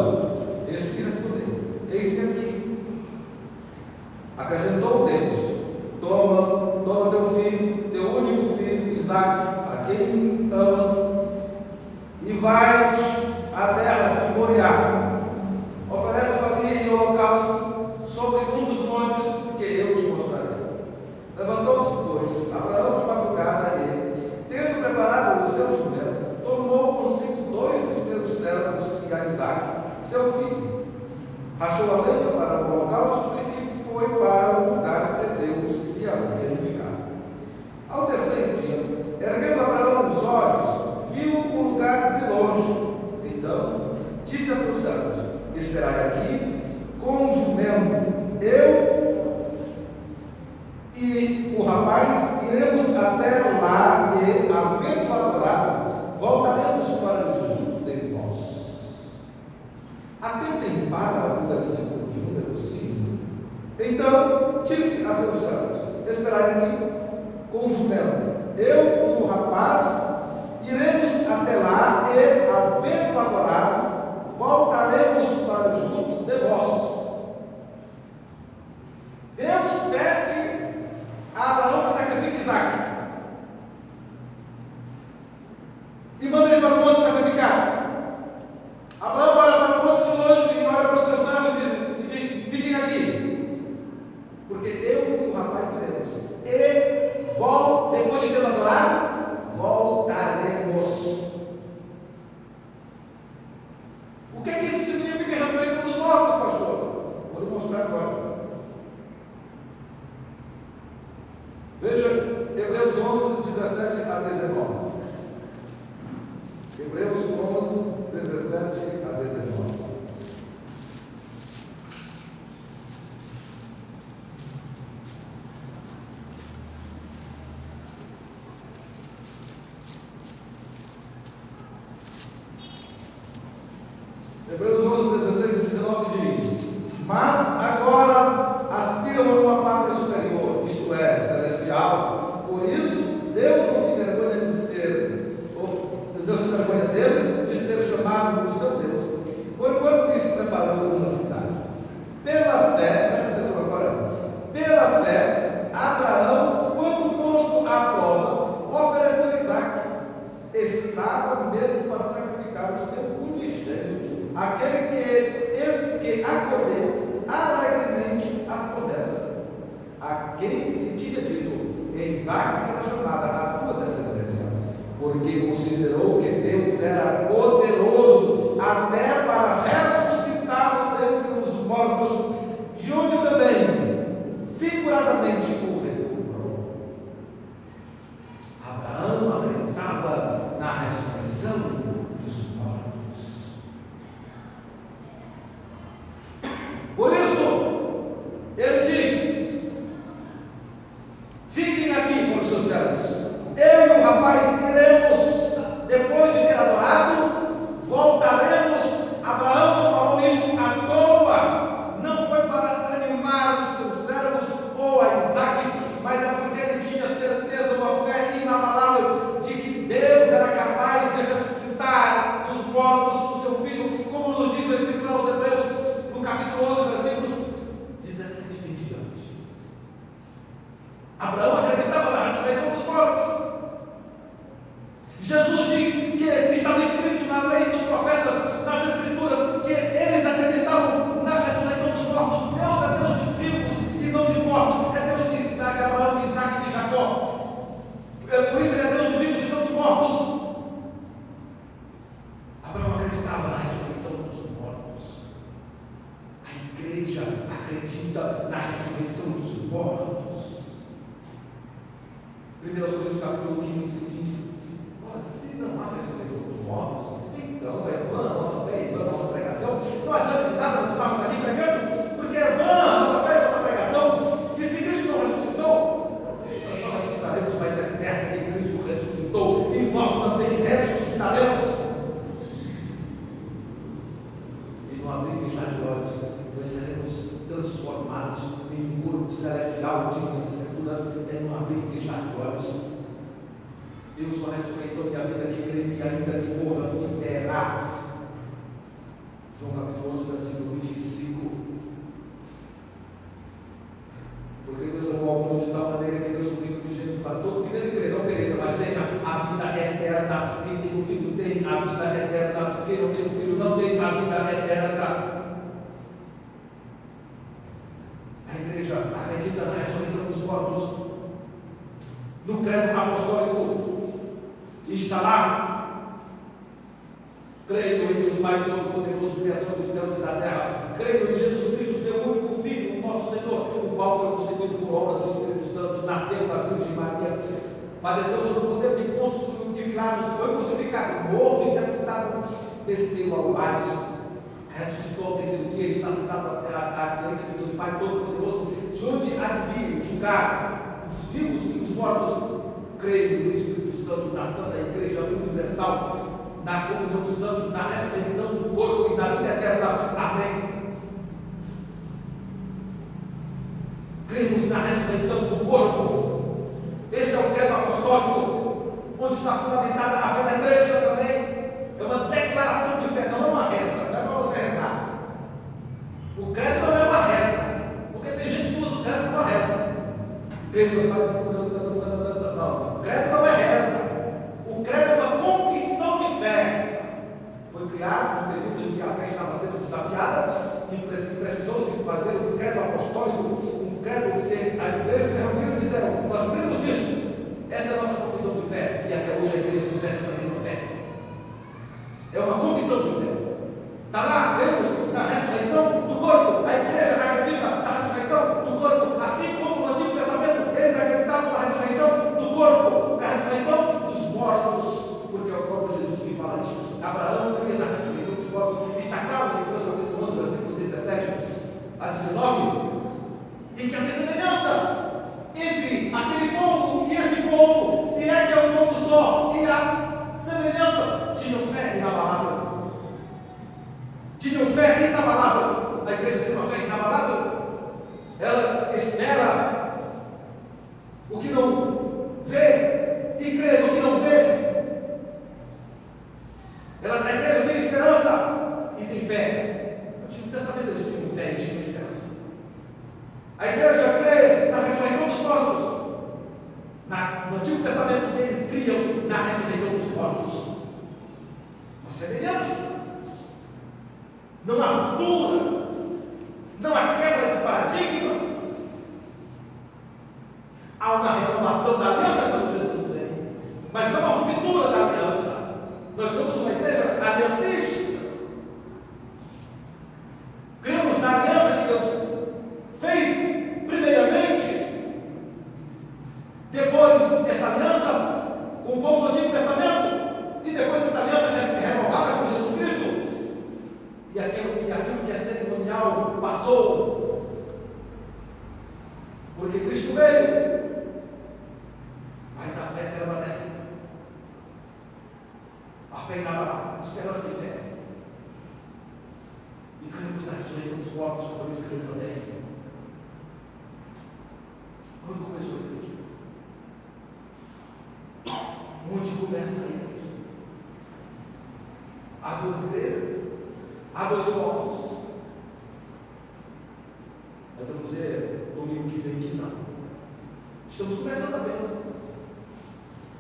este que respondeu: eis-me aqui. Acrescentou Deus: Toma teu filho, teu único filho, Isaque, a quem amas, e vais à terra de Moriá. Oferece-o ali em holocausto sobre um dos montes que eu te mostrarei. Levantou-se, pois, Abraão de madrugada e, tendo preparado o seu jumento, tomou consigo 2 dos seus servos e a Isaque, seu filho. Rachou a lenha para o holocausto e foi para o lugar que Deus lhe havia indicado. Ao terceiro dia, erguendo Abraão os olhos, viu o lugar de longe. Então, disse a seus servos: Esperai aqui com o Então disse a seus servos: esperai aqui com o jumento. Eu e o rapaz iremos até lá e, havendo adorado, voltaremos para junto de vós. Deus pede a Abraão que sacrifique Isaque e manda ele para o monte sacrificar. Abraão olha para o monte de longe e olha para os seus servos e diz: fiquem aqui, porque eu e o rapaz iremos. E depois de ter adorado, voltaremos. O que é que isso significa em ressurreição dos mortos, pastor? Vou lhe mostrar agora. Veja Hebreus 11, 17 a 19. Hebreus 11, 17 a 19. Hebreus 11, 16 e 19 diz: mas agora aspiram a uma pátria superior, isto é, celestial. Por isso, Deus não se envergonha de ser, Deus se envergonha deles de ser chamado o seu Deus, porquanto lhes preparou uma cidade. Pela fé, presta atenção agora, pela fé, Abraão, quando posto à prova, ofereceu Isaque. Estava mesmo para sacrificar o seu unigênito, aquele que acolheu alegremente as promessas, a quem se tinha dito: em Isaque será chamada a tua descendência, porque considerou que Deus era poderoso até para ressuscitá-lo dentre os mortos, de onde também figuradamente o recuperou. Abraão acreditava na ressurreição dos mortos. Por isso, ele diz: fiquem aqui com os seus servos. Eu e o rapaz iremos, depois de ter adorado, voltaremos. Abraão não falou isto à toa, não foi para animar os seus servos ou a Isaque, mas é porque ele tinha certeza, uma fé inabalável de que Deus era capaz de ressuscitar dos mortos o seu filho, como nos diz a Escritura aos Hebreus, no capítulo 11, versículos 17 e 20. Abraão acreditava na ressurreição dos mortos. Jesus diz que estava escrito na lei dos profetas, nas Escrituras, que eles acreditavam na ressurreição dos mortos. Deus é Deus de vivos e não de mortos. É Deus de Isaac, Abraão, de Isaac e de Jacó. Por isso ele é Deus de vivos e não de mortos. Abraão acreditava na ressurreição dos mortos. A igreja acredita na ressurreição dos mortos. 1 Coríntios capítulo 15 diz: ora, se não há ressurreição dos mortos, então é vã a nossa fé e vã a nossa pregação. Não adianta de nada nós estarmos aqui pregando, porque é vã a nossa fé e a nossa pregação. E se Cristo não ressuscitou, nós não ressuscitaremos, mas é certo que Cristo ressuscitou e nós também ressuscitaremos. E no abrir e fechar de olhos, nós seremos transformados em um corpo celestial, diz as Escrituras, é no abrir e fechar de olhos. Eu sou a ressurreição e a vida, que crê em mim, ainda que morra, viverá. João capítulo 11, versículo 25. Porque Deus amou ao mundo de tal maneira que Deus o Filho do jeito para todo que nele crê, não pereça, mas tenha a vida eterna. Quem tem o Filho tem a vida eterna. Quem não tem o Filho não tem a vida eterna. A igreja acredita na ressurreição dos mortos. No credo apostólico está lá: creio em Deus Pai Todo-Poderoso, Criador dos céus e da terra. Creio em Jesus Cristo, seu único Filho, o nosso Senhor, o qual foi concebido por obra do Espírito Santo, nasceu da Virgem Maria, padeceu sob o poder de Pôncio Pilatos, foi crucificado, morto e sepultado, desceu ao Hades, ressuscitou ao terceiro dia, está sentado à direita de Deus Pai Todo-Poderoso, de onde há de vir julgar os vivos e os mortos. Creio no Espírito Santo, na Santa Igreja Universal, na comunhão dos santos, na ressurreição do corpo e na vida eterna. Amém. Cremos na ressurreição do corpo. Este é o credo apostólico, onde está fundamentada a fé da igreja também. É uma declaração de fé, não é uma reza, não é para você rezar. O credo não é uma reza, porque tem gente que usa o credo como uma reza. Credo, não, o credo não é reza. O credo é uma confissão de fé. Foi criado no período em que a fé estava sendo desafiada e precisou-se fazer um credo apostólico, um credo que as igrejas se reuniram e disseram: nós cremos nisso. Esta é a nossa confissão de fé. E até hoje a igreja confessa essa mesma fé. É uma confissão de fé. Está lá, cremos na ressurreição do corpo. A igreja acredita na ressurreição do corpo, assim como no Antigo Testamento eles acreditavam na ressurreição do corpo, na ressurreição dos mortos, porque é o próprio Jesus que fala isso. Abraão cria na ressurreição dos mortos. Está claro que Deus capítulo 11, versículo 17 a 19, tem que haver semelhança entre aquele povo e este povo, se é que é um povo só, e a semelhança. Tinham fé inabalável. Tinham fé inabalável. A igreja tem uma fé inabalável. Ela espera o que não vê e crê no que não vê. A igreja tem esperança e tem fé. No Antigo Testamento eles tinham fé e tinham esperança. A igreja crê na ressurreição dos mortos. No Antigo Testamento eles criam na ressurreição dos mortos. Uma semelhança. Não há ruptura, não há quebra de paradigmas. Há uma renovação da aliança quando Jesus vem, mas não há ruptura da aliança. Nós somos uma igreja aliancística. Cremos na aliança que Deus fez primeiramente, depois desta aliança com o povo do Antigo Testamento, e depois esta aliança renovada com Jesus Cristo. E aquilo que é cerimonial passou, porque Cristo veio, mas a fé permanece. A fé inabalável, esperança e fé. E cremos na ressurreição dos mortos, por isso cremos também. Quando começou a igreja? Onde começa a igreja? Há duas igrejas. Há dois povos. Nós vamos ver domingo que vem que não. Estamos começando apenas.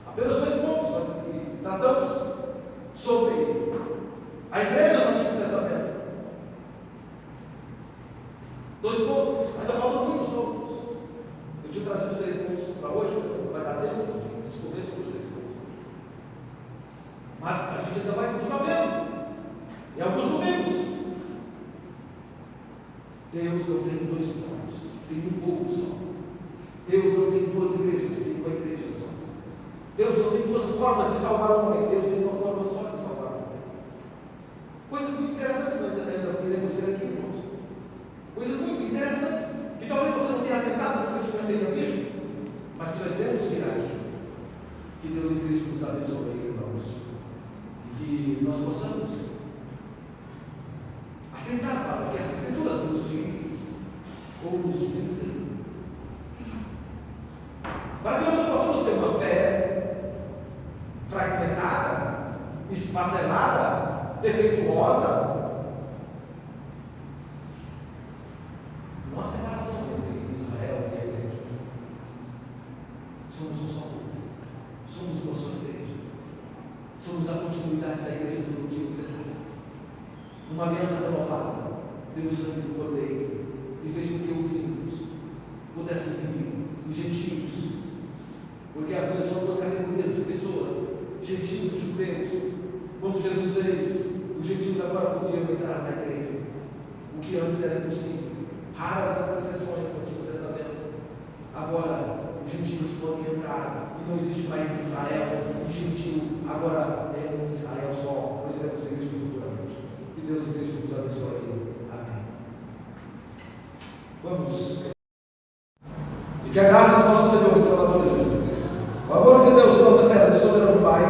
Apenas dois pontos nós tratamos sobre a igreja do Antigo Testamento. Dois pontos. Ainda faltam muitos outros. Eu tinha trazido 3 pontos para hoje, mas não vai dar tempo de discorrer sobre os 3 pontos. Mas a gente ainda vai continuar vendo. Em alguns domingos, Deus não tem 2 povos, tem um povo só. Deus não tem 2 igrejas, tem uma igreja só. Deus não tem 2 formas de salvar o homem, Deus tem uma forma só de salvar o homem. Coisas muito interessantes nós ainda iremos ver aqui, irmãos. Coisas muito interessantes, que talvez você não tenha atentado, porque você não tenha visto, mas que nós devemos ver aqui. Que Deus em Cristo nos abençoe, irmãos, e que nós possamos atentar para o que as Escrituras nos diz, ou nos dizem, para que nós não possamos ter uma fé fragmentada, esfacelada, defeituosa. Não há separação entre Israel e a igreja. Somos um só povo, somos uma só igreja, somos a continuidade da igreja do Antigo Testamento. Uma aliança renovada pelo sangue do Cordeiro, e fez com que os ímpios pudessem vir, os gentios, porque havia só 2 categorias de pessoas, gentios e judeus. Quando Jesus veio, os gentios agora podiam entrar na igreja, o que antes era impossível. Raras as exceções no Antigo Testamento. Agora os gentios podem entrar, e não existe mais Israel e gentio, agora é um Israel só. Nós iremos ver isso futuramente. Que Deus deseja que nos abençoe. Amém. Vamos. E que a graça do nosso Senhor e Salvador Jesus Cristo, o amor de Deus, nosso eterno e soberano Pai,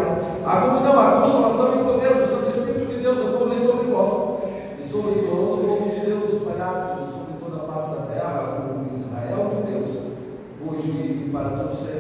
a comunhão, a consolação e o poder do Santo Espírito de Deus repousem sobre vós e sobre todo o povo de Deus espalhado sobre toda a face da terra, como Israel de Deus. para todos serem